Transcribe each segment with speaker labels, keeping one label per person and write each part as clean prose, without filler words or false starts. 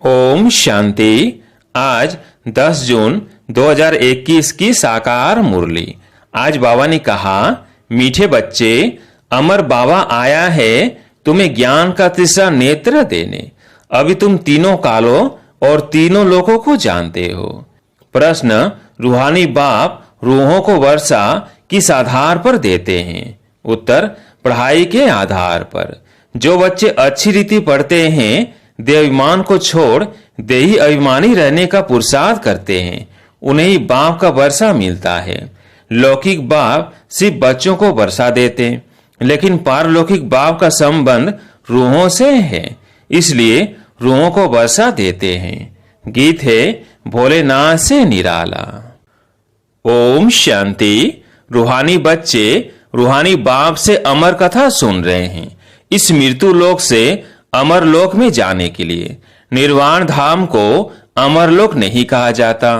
Speaker 1: ओम शांति। आज 10 जून 2021 की साकार मुरली। आज बाबा ने कहा, मीठे बच्चे, अमर बाबा आया है तुम्हें ज्ञान का तीसरा नेत्र देने। अभी तुम तीनों कालों और तीनों लोगों को जानते हो। प्रश्न, रूहानी बाप रूहों को वर्षा किस आधार पर देते हैं? उत्तर, पढ़ाई के आधार पर। जो बच्चे अच्छी रीति पढ़ते हैं, देहाभिमान को छोड़ देही अभिमानी रहने का पुरुषार्थ करते हैं, उन्हें ही बाप का वर्षा मिलता है। लौकिक बाप सिर्फ बच्चों को वर्षा देते, लेकिन पारलौकिक बाप का संबंध रूहों से है, इसलिए रूहों को वर्षा देते हैं। गीत है भोलेनाथ से निराला। ओम शांति। रूहानी बच्चे रूहानी बाप से अमर कथा सुन रहे हैं। इस मृत्यु लोक से अमर लोक में जाने के लिए। निर्वाण धाम को अमर लोक नहीं कहा जाता।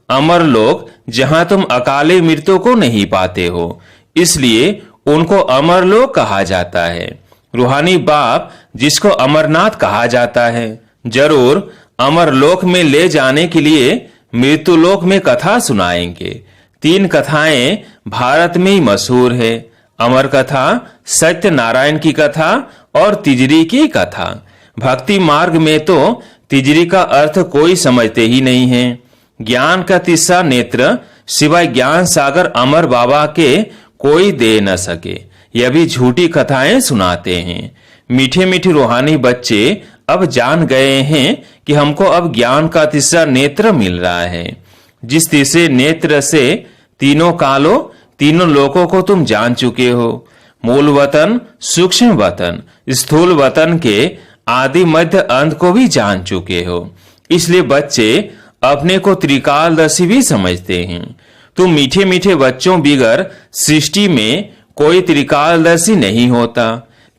Speaker 1: अमर लोक जहां तुम अकाले मृत्यु को नहीं पाते हो, इसलिए उनको अमर लोक कहा जाता है। रूहानी बाप जिसको अमरनाथ कहा जाता है, जरूर अमर लोक में ले जाने के लिए मृत्यु लोक में कथा सुनाएंगे। 3 कथाएं भारत में ही मशहूर है। अमर कथा, सत्यनारायण की कथा और तिजरी की कथा। भक्ति मार्ग में तो तिजरी का अर्थ कोई समझते ही नहीं है। ज्ञान का तीसरा नेत्र सिवाय ज्ञान सागर अमर बाबा के कोई दे न सके। यह भी झूठी कथाएं सुनाते हैं। मीठे मीठे रूहानी बच्चे अब जान गए हैं कि हमको अब ज्ञान का तीसरा नेत्र मिल रहा है। जिस तीसरे नेत्र से तीनों कालों तीनों लोगों को तुम जान चुके हो। मूल वतन, सूक्ष्म वतन, स्थूल वतन के आदि मध्य अंत को भी जान चुके हो। इसलिए बच्चे अपने को त्रिकालदर्शी भी समझते हैं। तुम मीठे मीठे बच्चों बिगर सृष्टि में कोई त्रिकालदर्शी नहीं होता।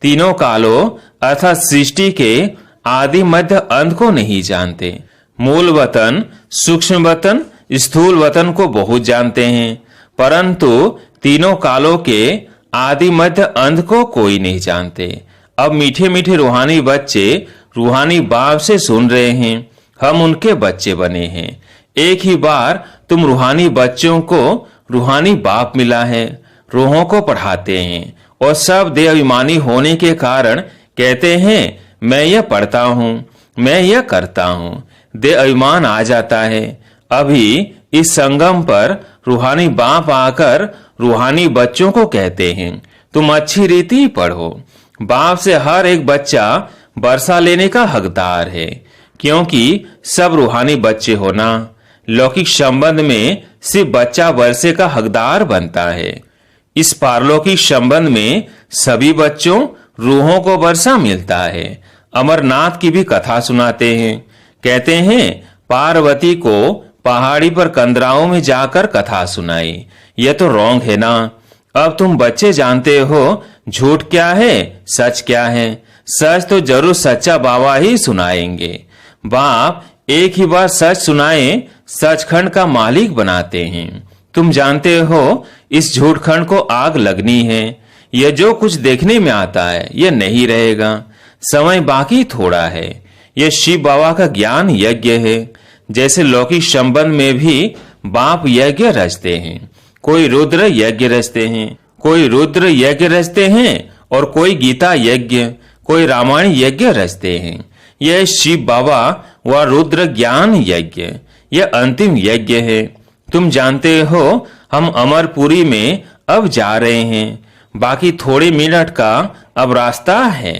Speaker 1: तीनों कालों अर्थात सृष्टि के आदि मध्य अंत को नहीं जानते। मूल वतन, सूक्ष्म वतन, स्थूल वतन को बहुत जानते हैं, परंतु तीनों कालों के आदि मध्य अंत को कोई नहीं जानते। अब मीठे मीठे रूहानी बच्चे रूहानी बाप से सुन रहे हैं। हम उनके बच्चे बने हैं। एक ही बार तुम रूहानी बच्चों को रूहानी बाप मिला है। रूहों को पढ़ाते हैं और सब देह अभिमानी होने के कारण कहते हैं, मैं यह पढ़ता हूँ, मैं यह करता हूँ। देह अभिमान आ जाता है। अभी इस संगम पर रूहानी बाप आकर रूहानी बच्चों को कहते हैं, तुम अच्छी रीति पढ़ो। बाप से हर एक बच्चा वर्षा लेने का हकदार है, क्योंकि सब रूहानी बच्चे होना। लौकिक संबंध में सिर्फ बच्चा वर्षे का हकदार बनता है। इस पारलौकिक संबंध में सभी बच्चों रूहों को वर्षा मिलता है। अमरनाथ की भी कथा सुनाते हैं। कहते हैं, पार्वती को पहाड़ी पर कंदराओं में जाकर कथा सुनाई। यह तो रॉन्ग है ना। अब तुम बच्चे जानते हो झूठ क्या है, सच क्या है। सच तो जरूर सच्चा बाबा ही सुनाएंगे। बाप एक ही बार सच सुनाए सचखंड का मालिक बनाते हैं। तुम जानते हो इस झूठखंड को आग लगनी है। यह जो कुछ देखने में आता है यह नहीं रहेगा। समय बाकी थोड़ा है। यह शिव बाबा का ज्ञान यज्ञ है। जैसे लौकिक संबंध में भी बाप यज्ञ रचते हैं। कोई रुद्र यज्ञ रचते हैं, कोई रुद्र यज्ञ रचते हैं और कोई गीता यज्ञ, कोई रामायण यज्ञ रचते हैं। यह शिव बाबा व रुद्र ज्ञान यज्ञ, यह अंतिम यज्ञ है। तुम जानते हो हम अमरपुरी में अब जा रहे हैं। बाकी थोड़े मिनट का अब रास्ता है।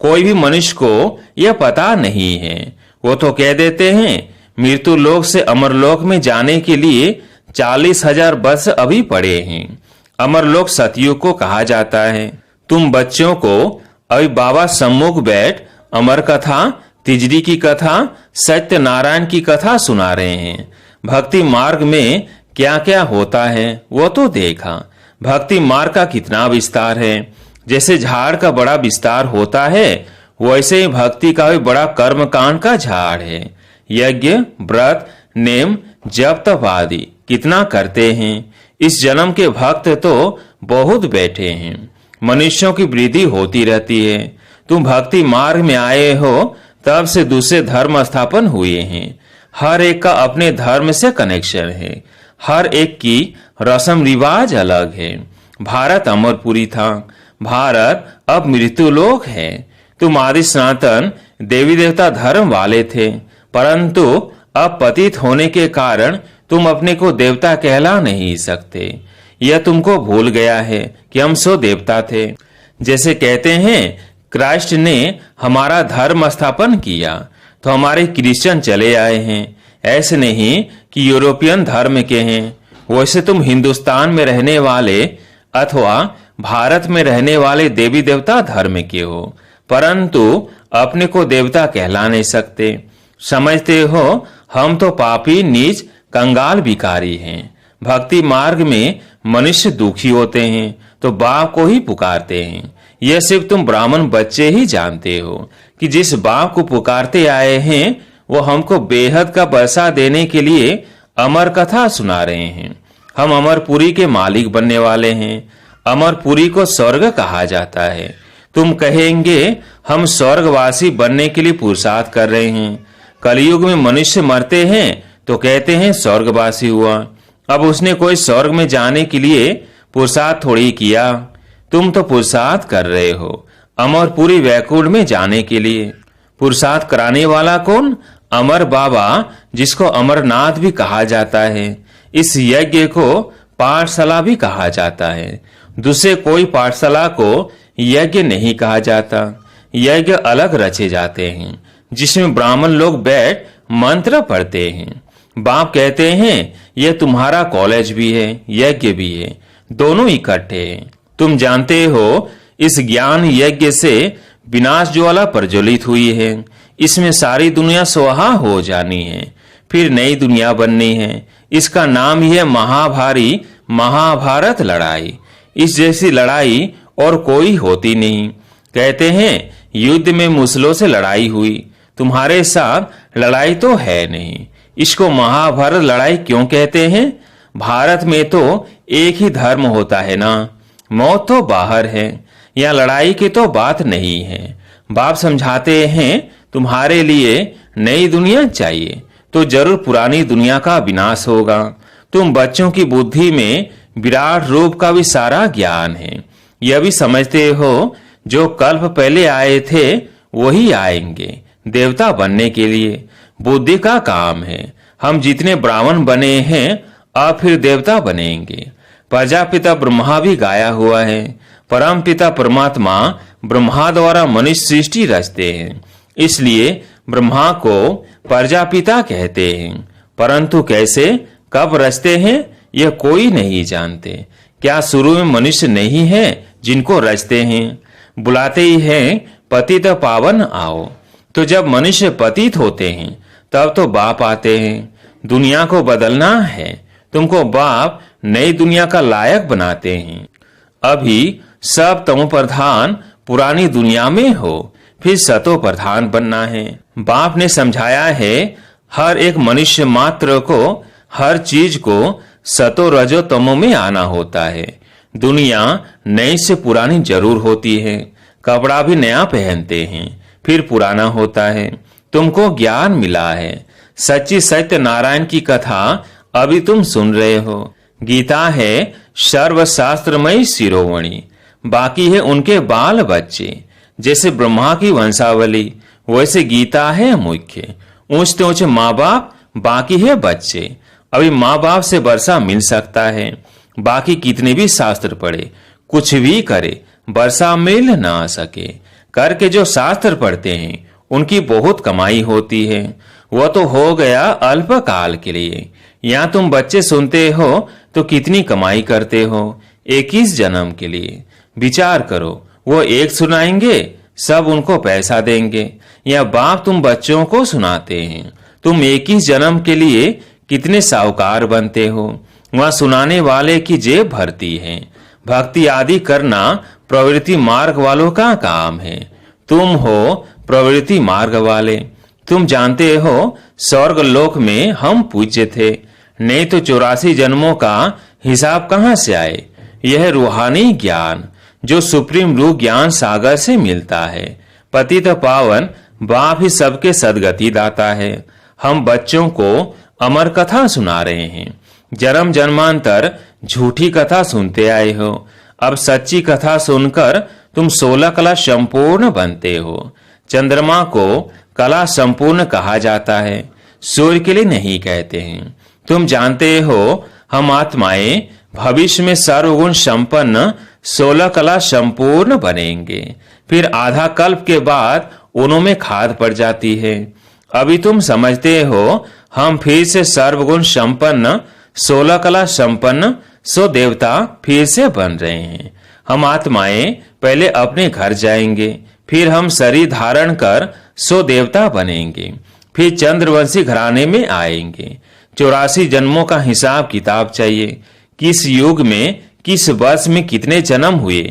Speaker 1: कोई भी मनुष्य को यह पता नहीं है। वो तो कह देते हैं मृत्यु लोक से अमरलोक में जाने के लिए 40,000 वर्ष अभी पड़े हैं। अमरलोक सतयुग को कहा जाता है। तुम बच्चों को अभी बाबा सम्मुख बैठ अमर कथा, तिजरी की कथा, सत्यनारायण की कथा सुना रहे हैं। भक्ति मार्ग में क्या क्या होता है वो तो देखा। भक्ति मार्ग का कितना विस्तार है। जैसे झाड़ का बड़ा विस्तार होता है, वैसे ही भक्ति का भी बड़ा कर्मकांड का झाड़ है। यज्ञ, व्रत, नेम, जप तप आदि कितना करते हैं। इस जन्म के भक्त तो बहुत बैठे हैं। मनुष्यों की वृद्धि होती रहती है। तुम भक्ति मार्ग में आए हो तब से दूसरे धर्म स्थापन हुए हैं। हर एक का अपने धर्म से कनेक्शन है, हर एक की रस्म रिवाज अलग है। भारत अमरपुरी था, भारत अब मृत्यु लोक है। तुम आदि सनातन देवी देवता धर्म वाले थे, परंतु अब पतित होने के कारण तुम अपने को देवता कहला नहीं सकते। यह तुमको भूल गया है कि हम सो देवता थे। जैसे कहते हैं क्राइस्ट ने हमारा धर्म स्थापन किया तो हमारे क्रिश्चियन चले आए हैं, ऐसे नहीं कि यूरोपियन धर्म के हैं। वैसे तुम हिंदुस्तान में रहने वाले अथवा भारत में रहने वाले देवी देवता धर्म के हो, परंतु अपने को देवता कहला नहीं सकते। समझते हो हम तो पापी नीच कंगाल भिखारी हैं। भक्ति मार्ग में मनुष्य दुखी होते हैं तो बाप को ही पुकारते हैं। यह सिर्फ तुम ब्राह्मण बच्चे ही जानते हो कि जिस बाप को पुकारते आए हैं वो हमको बेहद का बरसा देने के लिए अमर कथा सुना रहे हैं। हम अमरपुरी के मालिक बनने वाले हैं। अमरपुरी को स्वर्ग कहा जाता है। तुम कहेंगे हम स्वर्गवासी बनने के लिए पुरुषार्थ कर रहे हैं। कलयुग में मनुष्य मरते हैं तो कहते हैं स्वर्गवासी हुआ। अब उसने कोई स्वर्ग में जाने के लिए पुरुषार्थ थोड़ी किया। तुम तो पुरुषार्थ कर रहे हो अमरपुरी वैकुंठ में जाने के लिए। पुरुषार्थ कराने वाला कौन? अमर बाबा, जिसको अमरनाथ भी कहा जाता है। इस यज्ञ को पाठशाला भी कहा जाता है। दूसरे कोई पाठशाला को यज्ञ नहीं कहा जाता। यज्ञ अलग रचे जाते हैं जिसमें ब्राह्मण लोग बैठ मंत्र पढ़ते हैं। बाप कहते हैं यह तुम्हारा कॉलेज भी है, यज्ञ भी है, दोनों इकट्ठे हैं। तुम जानते हो इस ज्ञान यज्ञ से विनाश ज्वाला प्रज्वलित हुई है। इसमें सारी दुनिया स्वाहा हो जानी है, फिर नई दुनिया बननी है। इसका नाम ही है महाभारी महाभारत लड़ाई। इस जैसी लड़ाई और कोई होती नहीं। कहते हैं युद्ध में मुसलों से लड़ाई हुई, तुम्हारे साथ लड़ाई तो है नहीं। इसको महाभारत लड़ाई क्यों कहते हैं? भारत में तो एक ही धर्म होता है ना, मौत तो बाहर है। यहाँ लड़ाई की तो बात नहीं है। बाप समझाते हैं तुम्हारे लिए नई दुनिया चाहिए तो जरूर पुरानी दुनिया का विनाश होगा। तुम बच्चों की बुद्धि में विराट रूप का भी सारा ज्ञान है। यह भी समझते हो जो कल्प पहले आए थे वही आएंगे देवता बनने के लिए। बुद्धि का काम है। हम जितने ब्राह्मण बने हैं अब फिर देवता बनेंगे। प्रजापिता ब्रह्मा भी गाया हुआ है। परम पिता परमात्मा ब्रह्मा द्वारा मनुष्य सृष्टि रचते हैं, इसलिए ब्रह्मा को प्रजापिता कहते हैं। परंतु कैसे कब रचते हैं यह कोई नहीं जानते। क्या शुरू में मनुष्य नहीं है जिनको रचते हैं? बुलाते ही हैं पतित पावन आओ। तो जब मनुष्य पतित होते हैं तब तो बाप आते हैं। दुनिया को बदलना है, तुमको बाप नई दुनिया का लायक बनाते हैं। अभी सब तमो प्रधान पुरानी दुनिया में हो, फिर सतो प्रधान बनना है। बाप ने समझाया है हर एक मनुष्य मात्र को हर चीज को सतो रजो तमो में आना होता है। दुनिया नई से पुरानी जरूर होती है। कपड़ा भी नया पहनते हैं फिर पुराना होता है। तुमको ज्ञान मिला है। सच्ची सत्य नारायण की कथा अभी तुम सुन रहे हो। गीता है सर्वशास्त्रमयी शिरोमणि, बाकी है उनके बाल बच्चे। जैसे ब्रह्मा की वंशावली वैसे गीता है मुख्य। ऊंचते ऊंचे माँ बाप, बाकी है बच्चे। अभी माँ बाप से वर्षा मिल सकता है, बाकी कितने भी शास्त्र पढ़े कुछ भी करे वर्षा मिल ना सके। करके जो शास्त्र पढ़ते हैं उनकी बहुत कमाई होती है। वह तो हो गया अल्प काल के लिए। यहाँ तुम बच्चे सुनते हो तो कितनी कमाई करते हो 21 जन्म के लिए। विचार करो, वो एक सुनाएंगे सब उनको पैसा देंगे, या बाप तुम बच्चों को सुनाते हैं। तुम 21 जन्म के लिए कितने साहूकार बनते हो। वहां सुनाने वाले की जेब भरती है। भक्ति आदि करना प्रवृत्ति मार्ग वालों का काम है। तुम हो प्रवृत्ति मार्ग वाले। तुम जानते हो स्वर्ग लोक में हम पूज्य थे, नहीं तो 84 जन्मों का हिसाब कहां से आए। यह रूहानी ज्ञान जो सुप्रीम रूह ज्ञान सागर से मिलता है। पतित पावन बाप ही सबके सदगति दाता है। हम बच्चों को अमर कथा सुना रहे हैं। जन्म जन्मांतर झूठी कथा सुनते आए हो, अब सच्ची कथा सुनकर तुम 16 कला संपूर्ण बनते हो। चंद्रमा को कला संपूर्ण कहा जाता है, सूर्य के लिए नहीं कहते हैं। तुम जानते हो हम आत्माएं भविष्य में सर्वगुण संपन्न 16 कला संपूर्ण बनेंगे। फिर आधा कल्प के बाद उनमें खाद पड़ जाती है। अभी तुम समझते हो हम फिर से सर्वगुण संपन्न 16 कला संपन्न 100 देवता फिर से बन रहे हैं। हम आत्माएं पहले अपने घर जाएंगे, फिर हम शरीर धारण कर 100 देवता बनेंगे, फिर चंद्रवंशी घराने में आएंगे। 84 जन्मों का हिसाब किताब चाहिए। किस युग में किस वर्ष में कितने जन्म हुए,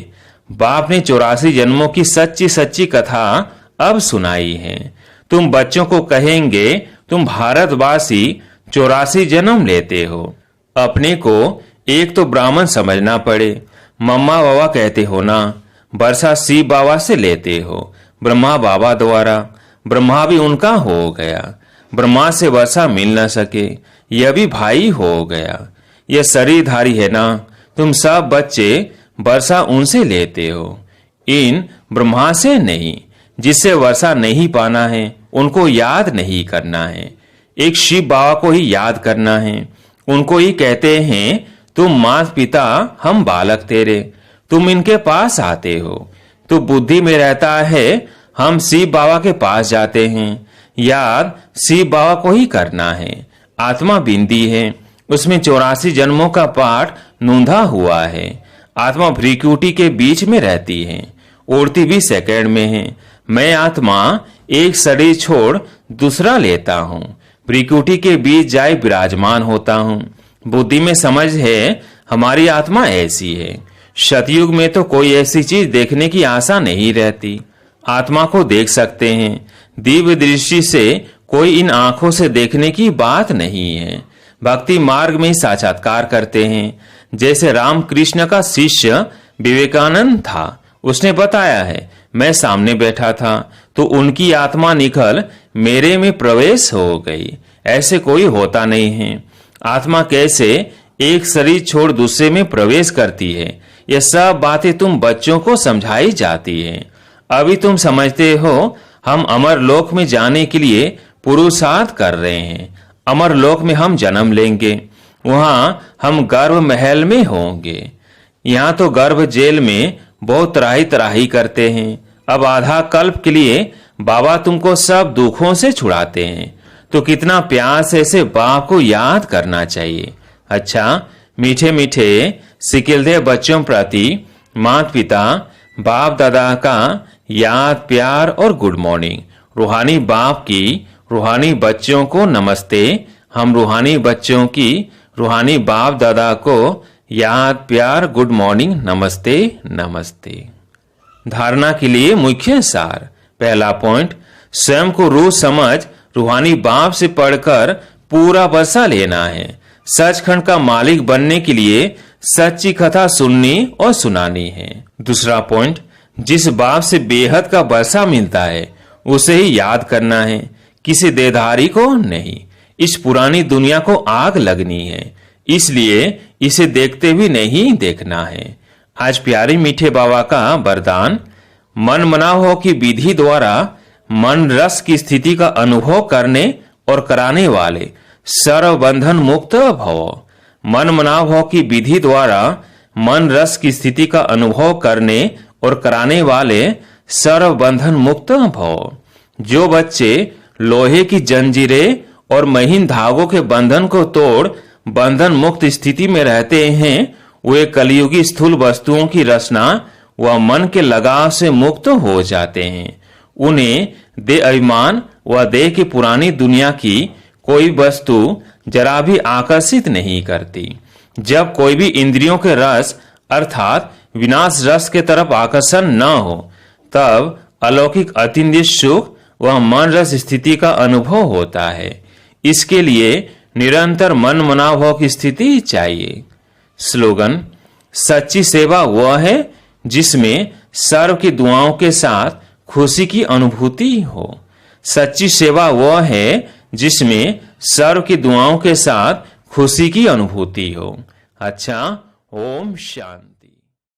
Speaker 1: बाप ने 84 जन्मों की सच्ची सच्ची कथा अब सुनाई है। तुम बच्चों को कहेंगे तुम भारतवासी 84 जन्म लेते हो। अपने को एक तो ब्राह्मण समझना पड़े। मम्मा बाबा कहते हो ना, वर्षा शिव बाबा से लेते हो, ब्रह्मा बाबा द्वारा। ब्रह्मा भी उनका हो गया, ब्रह्मा से वर्षा मिल न सके, यह भी भाई हो गया। यह शरीरधारी है ना, तुम सब बच्चे वर्षा उनसे लेते हो, इन ब्रह्मा से नहीं। जिससे वर्षा नहीं पाना है उनको याद नहीं करना है, एक शिव बाबा को ही याद करना है। उनको ही कहते हैं तुम माता पिता, हम बालक तेरे, तुम इनके पास आते हो। तो बुद्धि में रहता है हम शिव बाबा के पास जाते हैं, याद शिव बाबा को ही करना है। आत्मा बिंदी है, उसमें 84 जन्मों का पाठ नूंधा हुआ है। आत्मा भ्रिकुटी के बीच में रहती है, उड़ती भी सेकंड में है। मैं आत्मा एक शरीर छोड़ दूसरा लेता हूँ, भ्रिकुटी के बीच जाए विराजमान होता हूँ। बुद्धि में समझ है हमारी आत्मा ऐसी है। सतयुग में तो कोई ऐसी चीज देखने की आशा नहीं रहती। आत्मा को देख सकते हैं, दिव्य दृष्टि से कोई इन आंखों से देखने की बात नहीं है। भक्ति मार्ग में साक्षात्कार करते हैं। जैसे रामकृष्ण का शिष्य विवेकानंद था, उसने बताया है मैं सामने बैठा था तो उनकी आत्मा निकल मेरे में प्रवेश हो गई। ऐसे कोई होता नहीं है। आत्मा कैसे एक शरीर छोड़ दूसरे में प्रवेश करती है, ये सब बातें तुम बच्चों को समझाई जाती है। अभी तुम समझते हो हम अमर लोक में जाने के लिए पुरुषार्थ कर रहे हैं। अमर लोक में हम जन्म लेंगे, वहां हम गर्भ महल में होंगे। यहाँ तो गर्भ जेल में बहुत तराही तराही करते हैं। अब आधा कल्प के लिए बाबा तुमको सब दुखों से छुड़ाते हैं, तो कितना प्यार से ऐसे बाप को याद करना चाहिए। अच्छा, मीठे मीठे सिकिलदे बच्चों प्रति माता पिता बाप दादा का याद प्यार और गुड मॉर्निंग। रूहानी बाप की रूहानी बच्चों को नमस्ते। हम रूहानी बच्चों की रूहानी बाप दादा को याद प्यार गुड मॉर्निंग नमस्ते नमस्ते। धारणा के लिए मुख्य सार। पहला पॉइंट, स्वयं को रूह समझ रूहानी बाप से पढ़कर पूरा वर्षा लेना है। सचखंड का मालिक बनने के लिए सच्ची कथा सुननी और सुनानी है। दूसरा पॉइंट, जिस बाप से बेहद का वर्षा मिलता है उसे ही याद करना है, किसी देहधारी को नहीं। इस पुरानी दुनिया को आग लगनी है, इसलिए इसे देखते भी नहीं देखना है। आज प्यारे मीठे बाबा का वरदान, मन मनाव की विधि द्वारा मन रस की स्थिति का अनुभव करने और कराने वाले सर्व बंधन मुक्त भव। मन मनाव की विधि द्वारा मन रस की स्थिति का अनुभव करने और कराने वाले सर्व बंधन मुक्त भव। जो बच्चे लोहे की जंजीरें और महीन धागों के बंधन को तोड़ बंधन मुक्त स्थिति में रहते हैं, वे कलयुगी स्थूल वस्तुओं की रचना व मन के लगाव से मुक्त हो जाते हैं। उन्हें देह अभिमान व देह की पुरानी दुनिया की कोई वस्तु जरा भी आकर्षित नहीं करती। जब कोई भी इंद्रियों के रस अर्थात विनाश रस के तरफ आकर्षण न हो, तब अलौकिक अतीन्द्रिय सुख व मन रस स्थिति का अनुभव होता है। इसके लिए निरंतर मन मनाव की स्थिति चाहिए। स्लोगन, सच्ची सेवा वह है जिसमें सर्व की दुआओं के साथ खुशी की अनुभूति हो। सच्ची सेवा वह है जिसमें सर्व की दुआओं के साथ खुशी की अनुभूति हो। अच्छा, ओम शांति।